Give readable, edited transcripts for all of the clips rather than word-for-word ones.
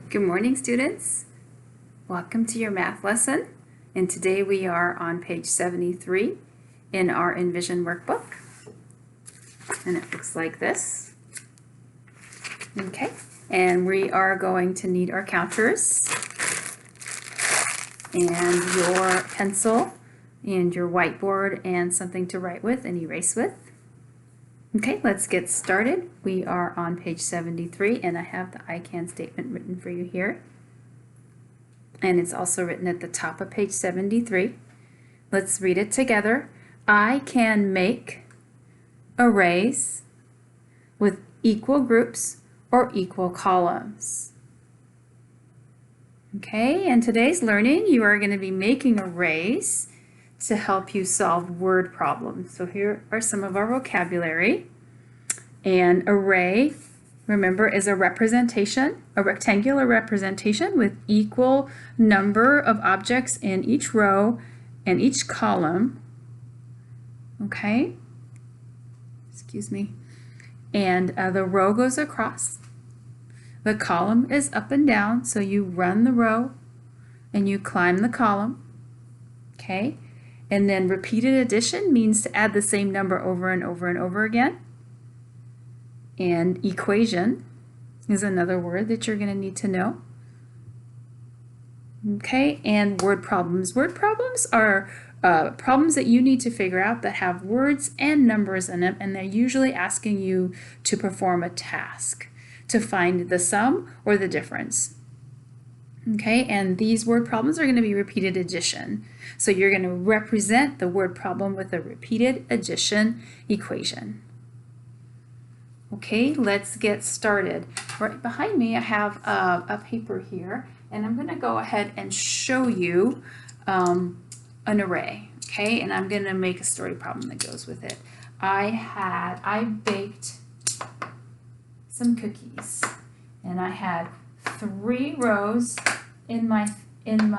Good morning, students. Welcome to your math lesson. And today we are on page 73 in our Envision workbook. And it looks like this. Okay, and we are going to need our counters and your pencil and your whiteboard and something to write with and erase with. Okay, let's get started. We are on page 73 and I have the I can statement written for you here. And it's also written at the top of page 73. Let's read it together. I can make arrays with equal groups or equal columns. Okay, in today's learning, you are going to be making arrays to help you solve word problems. So here are some of our vocabulary. An array, remember, is a representation, a rectangular representation with equal number of objects in each row and each column. Okay, excuse me. And the row goes across. The column is up and down, so you run the row and you climb the column. Okay, and then repeated addition means to add the same number over and over and over again. And equation is another word that you're going to need to know. Okay, and word problems. Word problems are problems that you need to figure out that have words and numbers in them, and they're usually asking you to perform a task to find the sum or the difference. Okay, and these word problems are going to be repeated addition. So you're going to represent the word problem with a repeated addition equation. Okay, let's get started. Right behind me I have a paper here, and I'm going to go ahead and show you an array. Okay, and I'm going to make a story problem that goes with it. I baked some cookies, and I had 3 rows in my tin.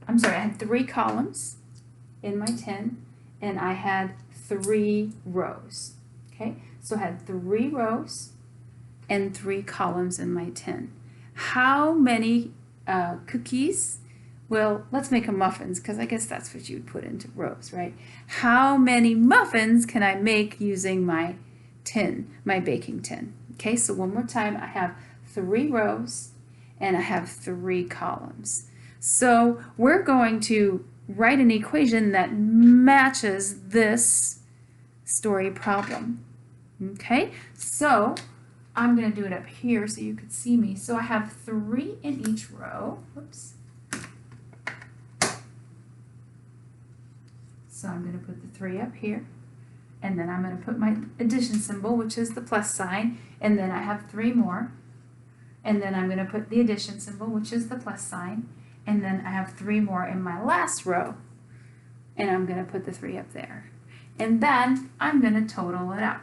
I'm sorry, I had 3 columns in my tin, and I had 3 rows. Okay, so I had 3 rows and 3 columns in my tin. How many cookies? Well, let's make them muffins, because I guess that's what you would put into rows, right? How many muffins can I make using my tin, my baking tin? Okay, so one more time, I have 3 rows and I have 3 columns. So we're going to write an equation that matches this story problem. Okay, so I'm going to do it up here so you could see me. So I have 3 in each row. Whoops. So I'm going to put the 3 up here, and then I'm going to put my addition symbol, which is the plus sign, and then I have 3 more, and then I'm going to put the addition symbol, which is the plus sign, and then I have 3 more in my last row, and I'm going to put the 3 up there. And then I'm going to total it out.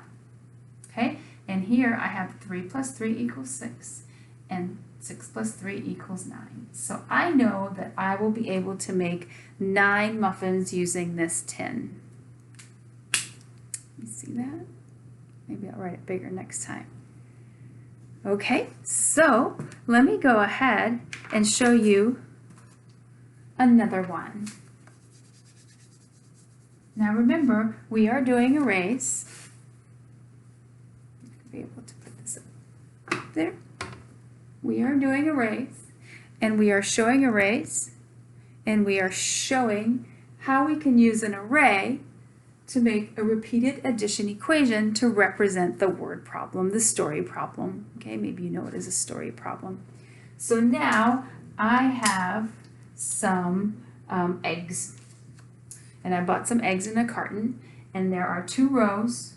Okay, and here I have 3 plus 3 equals 6, and 6 plus 3 equals 9. So I know that I will be able to make 9 muffins using this tin. You see that? Maybe I'll write it bigger next time. Okay, so let me go ahead and show you another one. Now remember, we are doing arrays. I'll be able to put this up there. We are doing arrays, and we are showing arrays, and we are showing how we can use an array to make a repeated addition equation to represent the word problem, the story problem. Okay, maybe you know it as a story problem. So now I have some eggs, and I bought some eggs in a carton, and there are 2 rows,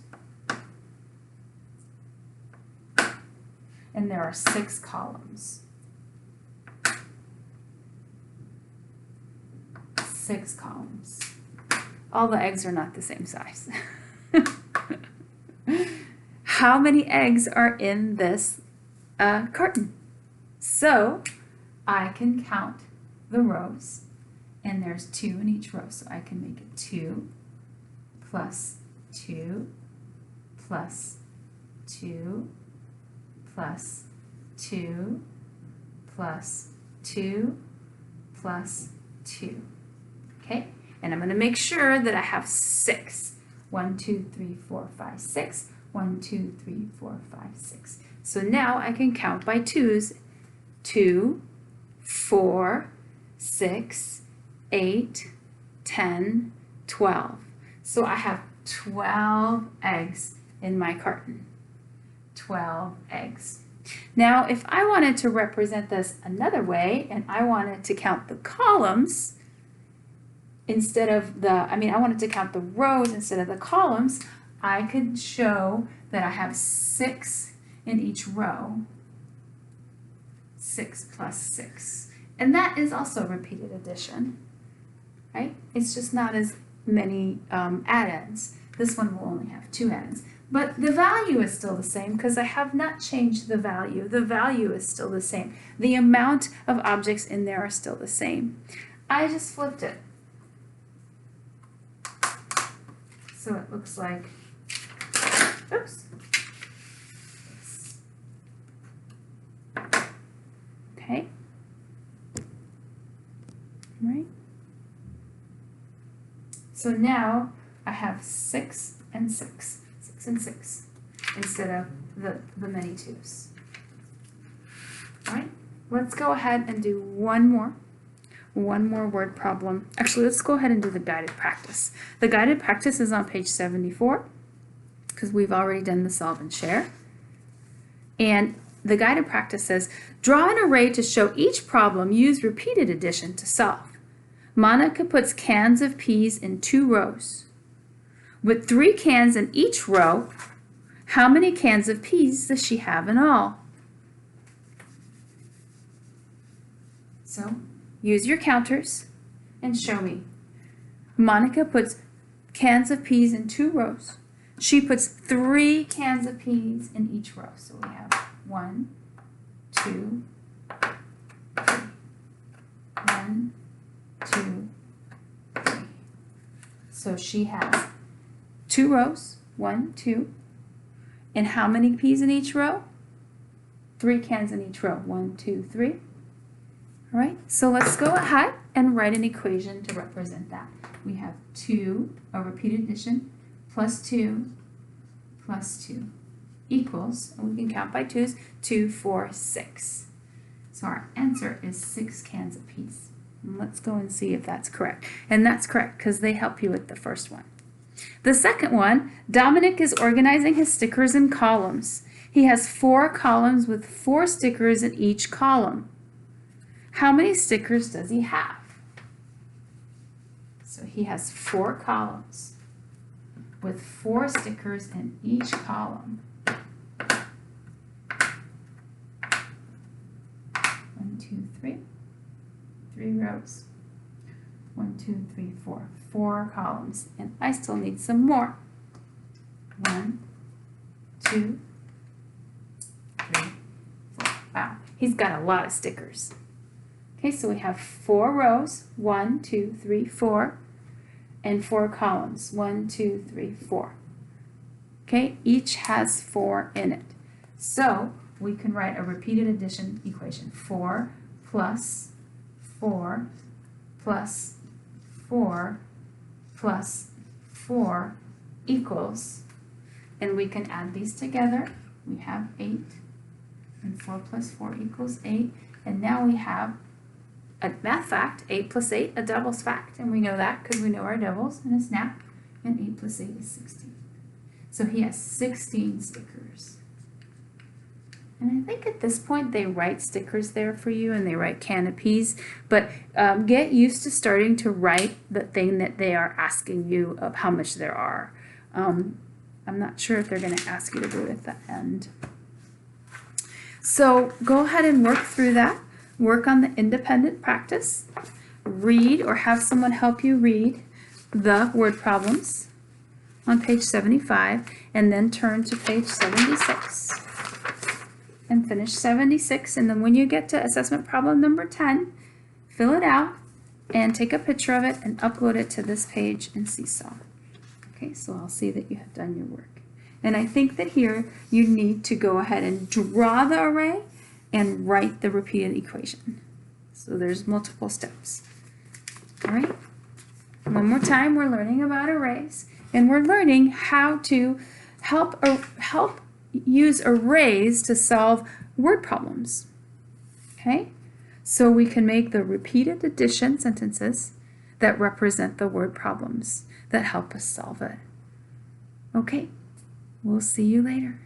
and there are 6 columns. 6 columns. All the eggs are not the same size. How many eggs are in this carton? So I can count the rows, and there's 2 in each row, so I can make it 2 plus 2 plus 2 plus 2 plus 2 plus 2. Okay, and I'm going to make sure that I have 6. 1, 2, 3, 4, 5, 6. 1, 2, 3, 4, 5, 6. So now I can count by twos. 2, 4, 6, 8, 10, 12. So I have 12 eggs in my carton. 12 eggs. Now, if I wanted to represent this another way, and I wanted to count the columns instead of I wanted to count the rows instead of the columns, I could show that I have 6 in each row. 6 plus 6. And that is also repeated addition, right? It's just not as many add-ins. This one will only have 2 add-ins. But the value is still the same because I have not changed the value. The value is still the same. The amount of objects in there are still the same. I just flipped it. So it looks like, oops. Okay. Right. So now I have 6 and 6. 6 and 6 instead of the many twos. All right, let's go ahead and do one more word problem. Actually, let's go ahead and do the guided practice. The guided practice is on page 74 because we've already done the solve and share. And the guided practice says, draw an array to show each problem, use repeated addition to solve. Monica puts cans of peas in 2 rows. With 3 cans in each row, how many cans of peas does she have in all? So, use your counters and show me. Monica puts cans of peas in 2 rows. She puts 3 cans of peas in each row. So we have 1, 2, 3. 1, 2, 3. So she has 2 rows, 1, 2, and how many peas in each row? 3 cans in each row, 1, 2, 3. All right, so let's go ahead and write an equation to represent that. We have 2, a repeated addition, plus 2 equals, and we can count by twos, 2, 4, 6. So our answer is 6 cans of peas. And let's go and see if that's correct. And that's correct because they help you with the first one. The second one, Dominic is organizing his stickers in columns. He has 4 columns with 4 stickers in each column. How many stickers does he have? So he has 4 columns with 4 stickers in each column. 1, 2, 3. 3 rows. 1, 2, 3, 4. 4 columns. And I still need some more. 1, 2, 3, 4. Wow, he's got a lot of stickers. Okay, so we have 4 rows. 1, 2, 3, 4. And 4 columns. 1, 2, 3, 4. Okay, each has 4 in it. So we can write a repeated addition equation. 4 plus 4 plus 4 plus 4 equals, and we can add these together. We have 8, and 4 plus 4 equals 8, and now we have a math fact, 8 plus 8, a doubles fact, and we know that because we know our doubles and a snap, and 8 plus 8 is 16. So he has 16 stickers. And I think at this point they write stickers there for you and they write can of peas, but get used to starting to write the thing that they are asking you of how much there are. I'm not sure if they're going to ask you to do it at the end. So go ahead and work through that. Work on the independent practice. Read or have someone help you read the word problems on page 75 and then turn to page 76. And finish 76, and then when you get to assessment problem number 10, fill it out and take a picture of it and upload it to this page in Seesaw. Okay, so I'll see that you have done your work. And I think that here you need to go ahead and draw the array and write the repeated equation. So there's multiple steps. All right. One more time, we're learning about arrays, and we're learning how to help use arrays to solve word problems. Okay? So we can make the repeated addition sentences that represent the word problems that help us solve it. Okay, we'll see you later.